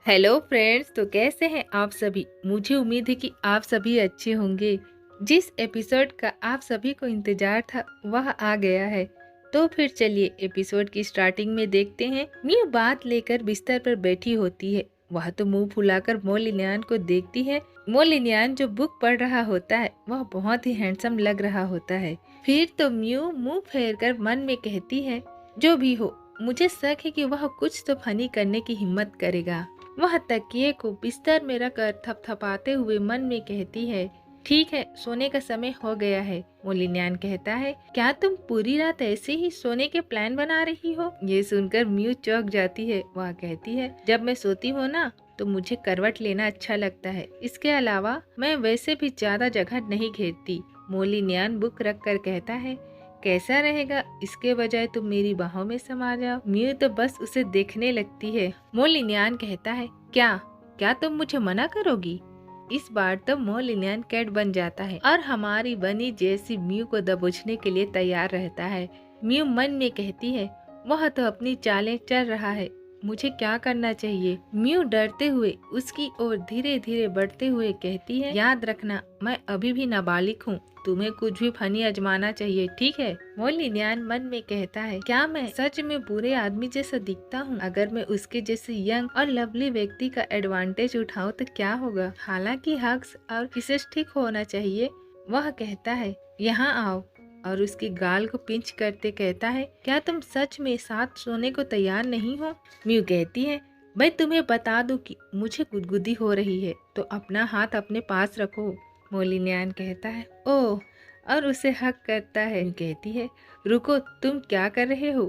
Hello friends, तो कैसे हैं आप सभी। मुझे उम्मीद है कि आप सभी अच्छे होंगे। जिस एपिसोड का आप सभी को इंतजार था वह आ गया है। तो फिर चलिए एपिसोड की स्टार्टिंग में देखते हैं। म्यू बात लेकर बिस्तर पर बैठी होती है। वह तो मुंह फुलाकर मोलिनियन को देखती है। मोलिनियन जो बुक पढ़ रहा होता है वह बहुत ही हैंडसम लग रहा होता है। फिर तो म्यू मुंह फेर कर मन में कहती है, जो भी हो मुझे शक है कि वह कुछ तो फनी करने की हिम्मत करेगा। वह तकिए को बिस्तर में रखकर थपथपाते हुए मन में कहती है, ठीक है सोने का समय हो गया है। मोलिन्यान कहता है, क्या तुम पूरी रात ऐसे ही सोने के प्लान बना रही हो। ये सुनकर म्यू चौंक जाती है। वह कहती है, जब मैं सोती हूँ ना तो मुझे करवट लेना अच्छा लगता है। इसके अलावा मैं वैसे भी ज्यादा जगह नहीं घेरती। मोलिन्यान बुक रख कर कहता है, कैसा रहेगा इसके बजाय तुम मेरी बाहों में समा जाओ। म्यू तो बस उसे देखने लगती है। मोलिन्यान कहता है, क्या क्या तुम मुझे मना करोगी। इस बार तो मोलिन्यान कैट बन जाता है और हमारी बनी जैसी म्यू को दबोचने के लिए तैयार रहता है। म्यू मन में कहती है, वह तो अपनी चालें चल रहा है, मुझे क्या करना चाहिए। म्यू डरते हुए उसकी ओर धीरे धीरे बढ़ते हुए कहती है, याद रखना मैं अभी भी नाबालिग हूँ, तुम्हें कुछ भी फनी आजमाना चाहिए, ठीक है। मोलिन्यान मन में कहता है, क्या मैं सच में बुरे आदमी जैसा दिखता हूँ। अगर मैं उसके जैसे यंग और लवली व्यक्ति का एडवांटेज उठाऊं तो क्या होगा। हालांकि हग्स और किसेस ठीक होना चाहिए। वह कहता है, यहाँ आओ, और उसके गाल को पिंच करते कहता है, क्या तुम सच में साथ सोने को तैयार नहीं हो। म्यू कहती है, मैं तुम्हें बता दूं कि मुझे गुदगुदी हो रही है, तो अपना हाथ अपने पास रखो। मोलिन्यान कहता है, ओह, और उसे हक करता है। म्यू कहती है, रुको, तुम क्या कर रहे हो।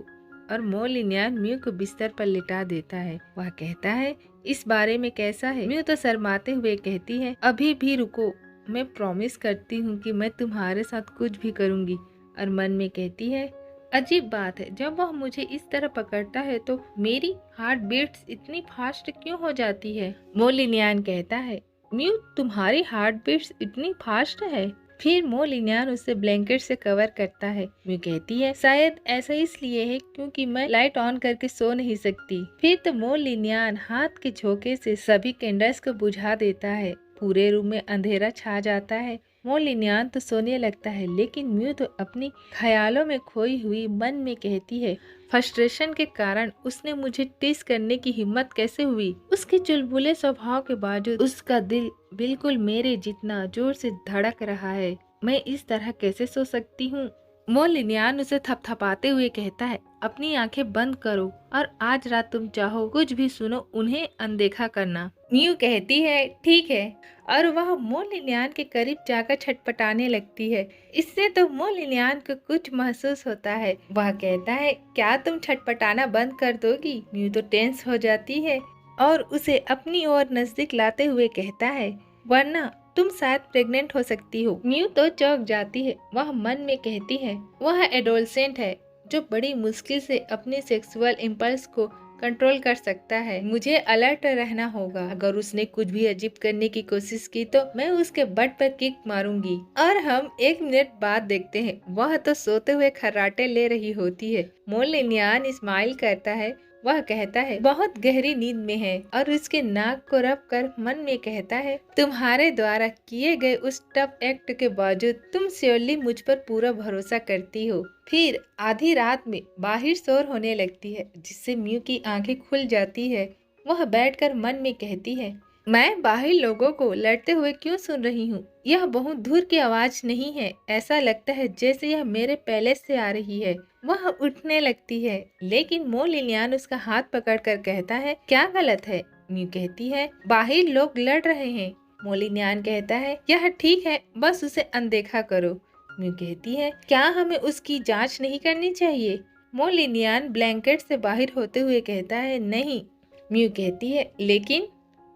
और मोलिन्यान म्यू को बिस्तर पर लिटा देता है। वह कहता है, इस बारे में कैसा है। म्यू तो शर्माते हुए कहती है, अभी भी रुको, मैं प्रॉमिस करती हूँ कि मैं तुम्हारे साथ कुछ भी करूँगी। और मन में कहती है, अजीब बात है, जब वह मुझे इस तरह पकड़ता है तो मेरी हार्ट बीट्स इतनी फास्ट क्यों हो जाती है। मोलिन्यान कहता है, म्यू तुम्हारी हार्ट बीट्स इतनी फास्ट है। फिर मोलिन्यान उसे ब्लैंकेट से कवर करता है। म्यू कहती है, शायद ऐसा इसलिए है क्योंकि मैं लाइट ऑन करके सो नहीं सकती। फिर तो मोलिन्यान हाथ के झोंके से सभी कैंडल्स को बुझा देता है। पूरे रूम में अंधेरा छा जाता है। मोलिन्यान तो सोने लगता है, लेकिन म्यू तो अपनी ख्यालों में खोई हुई मन में कहती है, फ्रस्ट्रेशन के कारण उसने मुझे टीस करने की हिम्मत कैसे हुई। उसके चुलबुले स्वभाव के बावजूद उसका दिल बिल्कुल मेरे जितना जोर से धड़क रहा है। मैं इस तरह कैसे सो सकती हूँ। मोलिन्यान उसे थपथपाते हुए कहता है, अपनी आंखें बंद करो और आज रात तुम चाहो कुछ भी सुनो, उन्हें अनदेखा करना। म्यू कहती है, ठीक है, और वह मोलिन्यान के करीब जाकर छटपटाने लगती है। इससे तो मोलिन्यान को कुछ महसूस होता है। वह कहता है, क्या तुम छटपटाना बंद कर दोगी। म्यू तो टेंस हो जाती है और उसे अपनी ओर नजदीक लाते हुए कहता है, वरना तुम शायद प्रेग्नेंट हो सकती हो। म्यू तो चौंक जाती है। वह मन में कहती है, वह एडोलसेंट है जो बड़ी मुश्किल से अपने सेक्सुअल इम्पल्स को कंट्रोल कर सकता है। मुझे अलर्ट रहना होगा। अगर उसने कुछ भी अजीब करने की कोशिश की तो मैं उसके बट पर किक मारूंगी। और हम 1 मिनट बाद देखते हैं, वह तो सोते हुए खर्राटे ले रही होती है। मोलिन्यान स्माइल करता है। वह कहता है, बहुत गहरी नींद में है, और उसके नाक को रब कर मन में कहता है, तुम्हारे द्वारा किए गए उस टफ एक्ट के बावजूद तुम श्योरली मुझ पर पूरा भरोसा करती हो। फिर आधी रात में बाहर शोर होने लगती है, जिससे म्यू की आंखें खुल जाती है। वह बैठकर मन में कहती है, मैं बाहर लोगों को लड़ते हुए क्यों सुन रही हूँ। यह बहुत दूर की आवाज नहीं है, ऐसा लगता है जैसे यह मेरे पैलेस से आ रही है। वह उठने लगती है, लेकिन मोलिन्यान उसका हाथ पकड़कर कहता है, क्या गलत है। म्यू कहती है, बाहर लोग लड़ रहे हैं। मोलिन्यान कहता है, यह ठीक है, बस उसे अनदेखा करो। म्यू कहती है, क्या हमें उसकी जांच नहीं करनी चाहिए। मोलिन्यान ब्लैंकेट से बाहर होते हुए कहता है, नहीं। म्यू कहती है, लेकिन।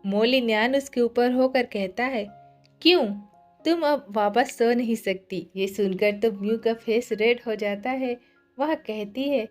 मोलिन्यान उसके ऊपर होकर कहता है, क्यों, तुम अब वापस सो नहीं सकती। ये सुनकर तो म्यू का फेस रेड हो जाता है। वह कहती है,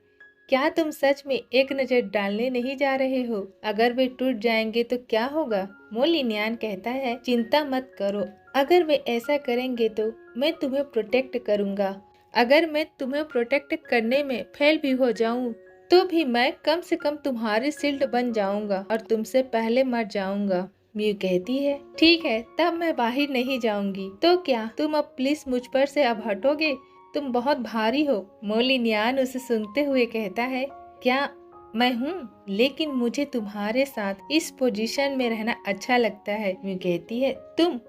क्या तुम सच में एक नजर डालने नहीं जा रहे हो। अगर वे टूट जाएंगे तो क्या होगा। मोलिन्यान कहता है, चिंता मत करो, अगर वे ऐसा करेंगे तो मैं तुम्हें प्रोटेक्ट करूंगा। अगर मैं तुम्हें प्रोटेक्ट करने में फेल भी हो जाऊं तो भी मैं कम से कम तुम्हारी शील्ड बन जाऊंगा और तुमसे पहले मर जाऊंगा। म्यू कहती है ठीक है, तब मैं बाहर नहीं जाऊंगी। तो क्या तुम अब प्लीज मुझ पर से अब हटोगे? तुम बहुत भारी हो। मोलिनियान उसे सुनते हुए कहता है क्या मैं हूँ, लेकिन मुझे तुम्हारे साथ इस पोजीशन में रहना अच्छा लगता है। म्यू कहती है तुम।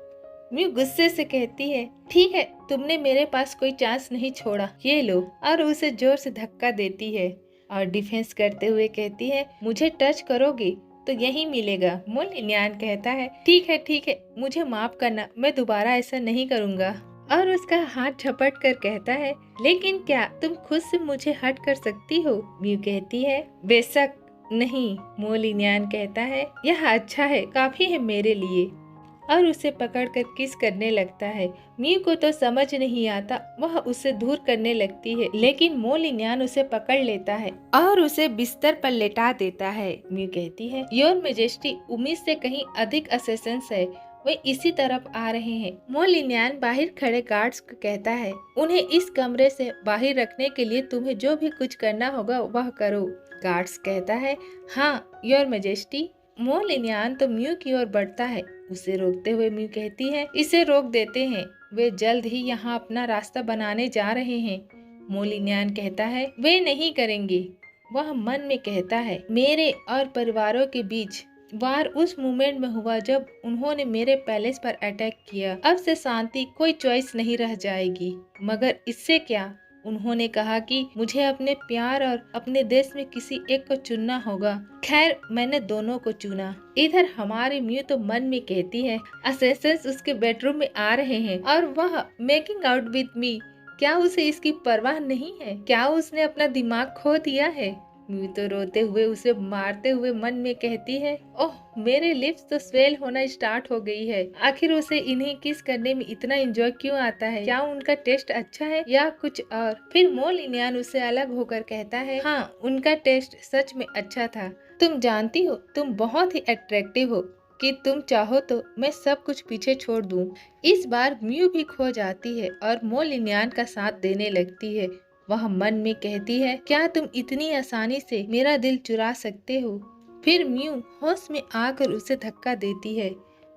म्यू गुस्से से कहती है ठीक है, तुमने मेरे पास कोई चांस नहीं छोड़ा, ये लो, और उसे जोर से धक्का देती है और डिफेंस करते हुए कहती है मुझे टच करोगे तो यही मिलेगा। मोलिनियान कहता है ठीक है, मुझे माफ करना, मैं दोबारा ऐसा नहीं करूँगा। और उसका हाथ झपट कर कहता है लेकिन क्या तुम खुद से मुझे हट कर सकती हो? म्यू कहती है बेशक नहीं। मोलिनियान कहता है यह अच्छा है, काफी है मेरे लिए, और उसे पकड़कर किस करने लगता है। म्यू को तो समझ नहीं आता, वह उसे दूर करने लगती है, लेकिन मोलिनियान उसे पकड़ लेता है और उसे बिस्तर पर लेटा देता है। म्यू कहती है योर मेजेस्टी, उम्मीद से कहीं अधिक असेसेंस है, वे इसी तरफ आ रहे हैं। मोलिनियान बाहर खड़े गार्ड्स को कहता है उन्हें इस कमरे से बाहर रखने के लिए तुम्हें जो भी कुछ करना होगा वह करो। गार्ड्स कहता है हाँ योर मेजेस्टी। मोलिनियान तो म्यू की ओर बढ़ता है, उसे रोकते हुए म्यू कहती है इसे रोक देते हैं, वे जल्द ही यहाँ अपना रास्ता बनाने जा रहे हैं। मोलिनियान कहता है वे नहीं करेंगे। वह मन में कहता है मेरे और परिवारों के बीच वार उस मोमेंट में हुआ जब उन्होंने मेरे पैलेस पर अटैक किया। अब से शांति कोई चॉइस नहीं रह जाएगी। मगर इससे क्या? उन्होंने कहा कि मुझे अपने प्यार और अपने देश में किसी एक को चुनना होगा। खैर मैंने दोनों को चुना। इधर हमारी म्यू तो मन में कहती है असेसंस उसके बेडरूम में आ रहे हैं और वह मेकिंग आउट विद मी। क्या उसे इसकी परवाह नहीं है? क्या उसने अपना दिमाग खो दिया है? म्यू तो रोते हुए उसे मारते हुए मन में कहती है ओह मेरे लिप्स तो स्वेल होना स्टार्ट हो गई है। आखिर उसे इन्हें किस करने में इतना एंजॉय क्यों आता है? क्या उनका टेस्ट अच्छा है या कुछ और? फिर मोलिनियान उससे अलग होकर कहता है हाँ उनका टेस्ट सच में अच्छा था। तुम जानती हो तुम बहुत ही अट्रैक्टिव हो कि तुम चाहो तो मैं सब कुछ पीछे छोड़ दूं। इस बार म्यू भी खो जाती है और मोलिनियान का साथ देने लगती है। वह मन में कहती है क्या तुम इतनी आसानी से मेरा दिल चुरा सकते हो? फिर म्यू होश में आकर उसे धक्का देती है।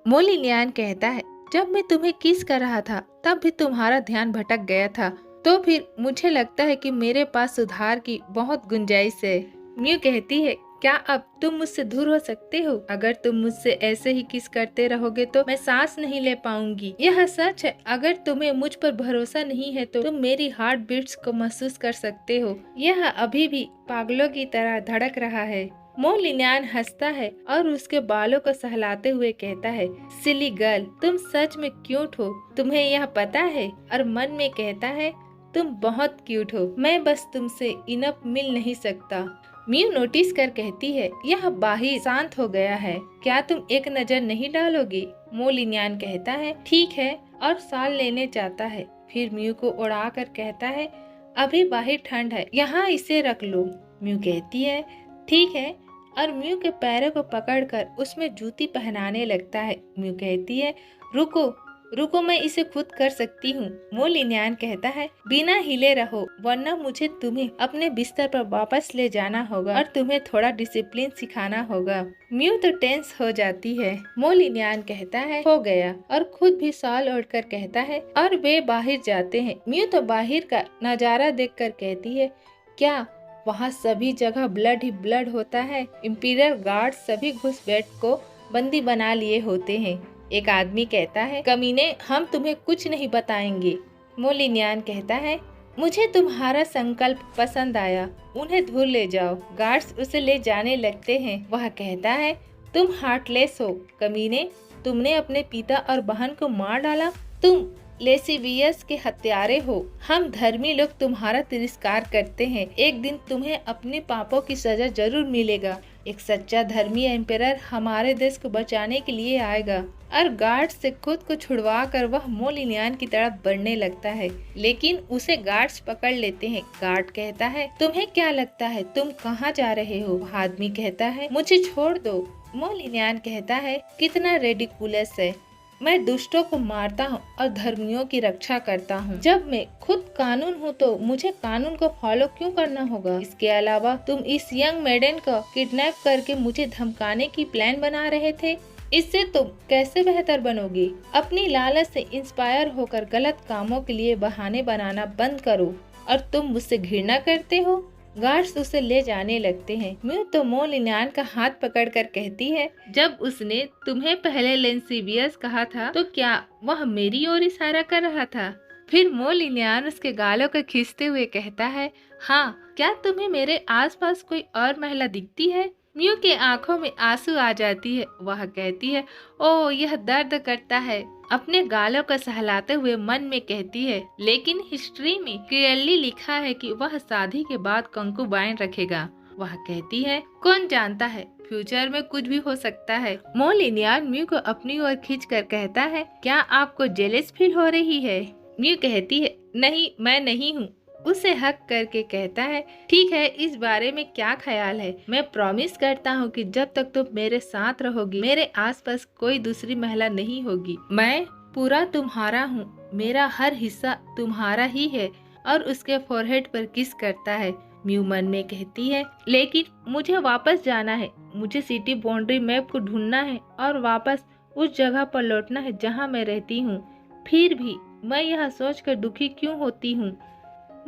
मोलिनियान कहता है जब मैं तुम्हें किस कर रहा था तब भी तुम्हारा ध्यान भटक गया था, तो फिर मुझे लगता है कि मेरे पास सुधार की बहुत गुंजाइश है। म्यू कहती है क्या अब तुम मुझसे दूर हो सकते हो? अगर तुम मुझसे ऐसे ही किस करते रहोगे तो मैं सांस नहीं ले पाऊंगी। यह सच है, अगर तुम्हें मुझ पर भरोसा नहीं है तो तुम मेरी हार्ट बीट्स को महसूस कर सकते हो। यह अभी भी पागलों की तरह धड़क रहा है। मोलिनियान हंसता है और उसके बालों को सहलाते हुए कहता है सिली गर्ल, तुम सच में क्यूट हो, तुम्हें यह पता है? और मन में कहता है तुम बहुत क्यूट हो, मैं बस तुमसे इनफ मिल नहीं सकता। म्यू नोटिस कर कहती है यह बाहर शांत हो गया है, क्या तुम एक नजर नहीं डालोगी? मोलिनियान कहता है ठीक है और साल लेने चाहता है। फिर म्यू को उड़ा कर कहता है अभी बाहर ठंड है, यहाँ इसे रख लो। म्यू कहती है ठीक है और म्यू के पैरों को पकड़कर उसमें जूती पहनाने लगता है। म्यू कहती है रुको रुको, मैं इसे खुद कर सकती हूँ। मोलिनियान कहता है बिना हिले रहो वरना मुझे तुम्हें अपने बिस्तर पर वापस ले जाना होगा और तुम्हें थोड़ा डिसिप्लिन सिखाना होगा। म्यू तो टेंस हो जाती है। मोलिनियान कहता है हो गया और खुद भी साल ओढ़कर कहता है और वे बाहर जाते हैं। म्यू तो बाहर का नजारा देखकर कहती है क्या वहाँ सभी जगह ब्लड ही ब्लड होता है? इंपीरियल गार्ड सभी घुसपैठ को बंदी बना लिए होते हैं। एक आदमी कहता है कमीने हम तुम्हें कुछ नहीं बताएंगे। मोलिनियान कहता है मुझे तुम्हारा संकल्प पसंद आया, उन्हें दूर ले जाओ। गार्ड्स उसे ले जाने लगते हैं। वह कहता है तुम हार्टलेस हो कमीने, तुमने अपने पिता और बहन को मार डाला, तुम लेसिवियस के हत्यारे हो। हम धर्मी लोग तुम्हारा तिरस्कार करते हैं, एक दिन तुम्हें अपने पापों की सजा जरूर मिलेगा। एक सच्चा धर्मी एम्परर हमारे देश को बचाने के लिए आएगा। और गार्ड से खुद को छुड़वा कर वह मोलिनियान की तरफ बढ़ने लगता है, लेकिन उसे गार्ड्स पकड़ लेते हैं। गार्ड कहता है तुम्हें क्या लगता है तुम कहाँ जा रहे हो? आदमी कहता है मुझे छोड़ दो। मोलिनियान कहता है कितना रेडिकुलस है, मैं दुष्टों को मारता हूँ और धर्मियों की रक्षा करता हूँ। जब मैं खुद कानून हूँ तो मुझे कानून को फॉलो क्यों करना होगा? इसके अलावा तुम इस यंग मेडन को किडनैप करके मुझे धमकाने की प्लान बना रहे थे। इससे तुम कैसे बेहतर बनोगी? अपनी लालच से इंस्पायर होकर गलत कामों के लिए बहाने बनाना बंद करो। और तुम मुझसे घृणा करते हो? गार्ड्स उसे ले जाने लगते हैं। म्यू तो मो लिनयान का हाथ पकड़कर कहती है, जब उसने तुम्हें पहले लेंसिबियस कहा था तो क्या वह मेरी ओर इशारा कर रहा था? फिर मो लिनयान उसके गालों को खींचते हुए कहता है, हाँ, क्या तुम्हें मेरे आसपास कोई और महिला दिखती है? म्यू के आंखों में आंसू आ जाती है। वह कहती है, ओह, यह दर्द करता है। अपने गालों को सहलाते हुए मन में कहती है, लेकिन हिस्ट्री में क्लियरली लिखा है कि वह शादी के बाद कंकुबाइन रखेगा। वह कहती है, कौन जानता है, फ्यूचर में कुछ भी हो सकता है। मो लिनयान म्यू को अपनी ओर खींचकर कहता है, क्या आपको जेलस फील हो रही है? म्यू कहती है, नहीं, मैं नहीं हूँ। उसे हक करके कहता है, ठीक है, इस बारे में क्या ख्याल है? मैं प्रॉमिस करता हूँ कि जब तक तुम मेरे साथ रहोगी मेरे आसपास कोई दूसरी महिला नहीं होगी। मैं पूरा तुम्हारा हूँ, मेरा हर हिस्सा तुम्हारा ही है। और उसके फोरहेड पर किस करता है। म्यू मन में कहती है, लेकिन मुझे वापस जाना है, मुझे सिटी बाउंड्री मैप को ढूंढना है और वापस उस जगह पर लौटना है जहाँ मैं रहती हूँ। फिर भी मैं यह सोचकर दुखी क्यों होती हूँ?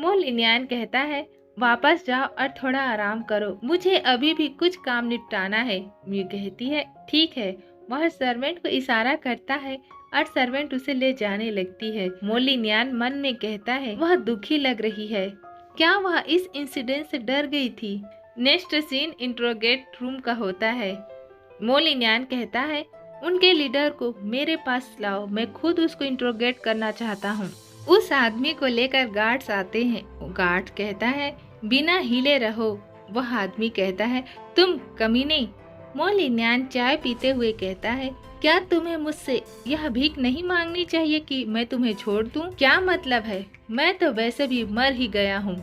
मो लिनयान कहता है, वापस जाओ और थोड़ा आराम करो, मुझे अभी भी कुछ काम निपटाना है। म्यू कहती है, ठीक है। वह सर्वेंट को इशारा करता है और सर्वेंट उसे ले जाने लगती है। मो लिनयान मन में कहता है, वह दुखी लग रही है। क्या वह इस इंसिडेंट से डर गई थी? नेक्स्ट सीन इंट्रोगेट रूम का होता है। मो लिनयान कहता है, उनके लीडर को मेरे पास लाओ, मैं खुद उसको इंट्रोगेट करना चाहता हूँ। उस आदमी को लेकर गार्ड्स आते हैं। गार्ड कहता है, बिना हिले रहो। वह आदमी कहता है, तुम कमीने। मो लिनयान चाय पीते हुए कहता है, क्या तुम्हें मुझसे यह भीख नहीं मांगनी चाहिए कि मैं तुम्हें छोड़ दूं? क्या मतलब है? मैं तो वैसे भी मर ही गया हूँ।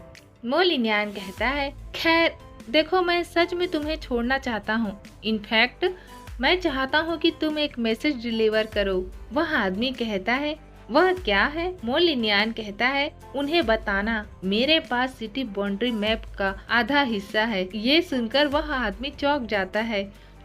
मो लिनयान कहता है, खैर देखो, मैं सच में तुम्हें छोड़ना चाहता हूँ। इनफैक्ट मैं चाहता हूँ कि तुम एक मैसेज डिलीवर करो। वह आदमी कहता है, वह क्या है? मो लिनयान कहता है, उन्हें बताना मेरे पास सिटी बाउंड्री मैप का आधा हिस्सा है। ये सुनकर वह आदमी चौंक जाता है।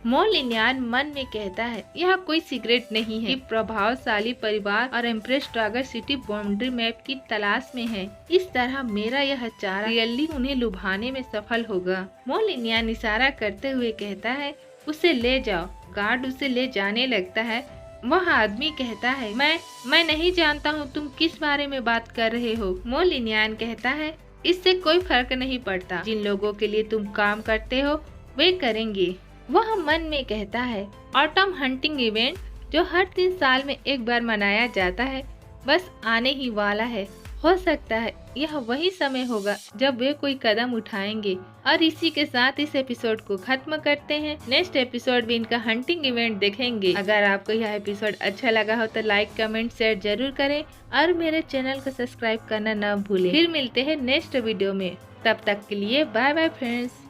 मो लिनयान मन में कहता है, यह कोई सीक्रेट नहीं है कि प्रभावशाली परिवार और एम्प्रेस ड्रागर सिटी बाउंड्री मैप की तलाश में है। इस तरह मेरा यह चारा रियली उन्हें लुभाने में सफल होगा। मो लिनयान इशारा करते हुए कहता है, उसे ले जाओ। गार्ड उसे ले जाने लगता है। वह आदमी कहता है, मैं नहीं जानता हूँ तुम किस बारे में बात कर रहे हो। मो लिनयान कहता है, इससे कोई फर्क नहीं पड़ता, जिन लोगों के लिए तुम काम करते हो वे करेंगे। वह मन में कहता है, ऑटम हंटिंग इवेंट जो हर 3 साल में एक बार मनाया जाता है बस आने ही वाला है। हो सकता है यह वही समय होगा जब वे कोई कदम उठाएंगे। और इसी के साथ इस एपिसोड को खत्म करते हैं। नेक्स्ट एपिसोड में इनका हंटिंग इवेंट देखेंगे। अगर आपको यह एपिसोड अच्छा लगा हो तो लाइक, कमेंट, शेयर जरूर करें और मेरे चैनल को सब्सक्राइब करना न भूलें। फिर मिलते हैं नेक्स्ट वीडियो में। तब तक के लिए बाय बाय फ्रेंड्स।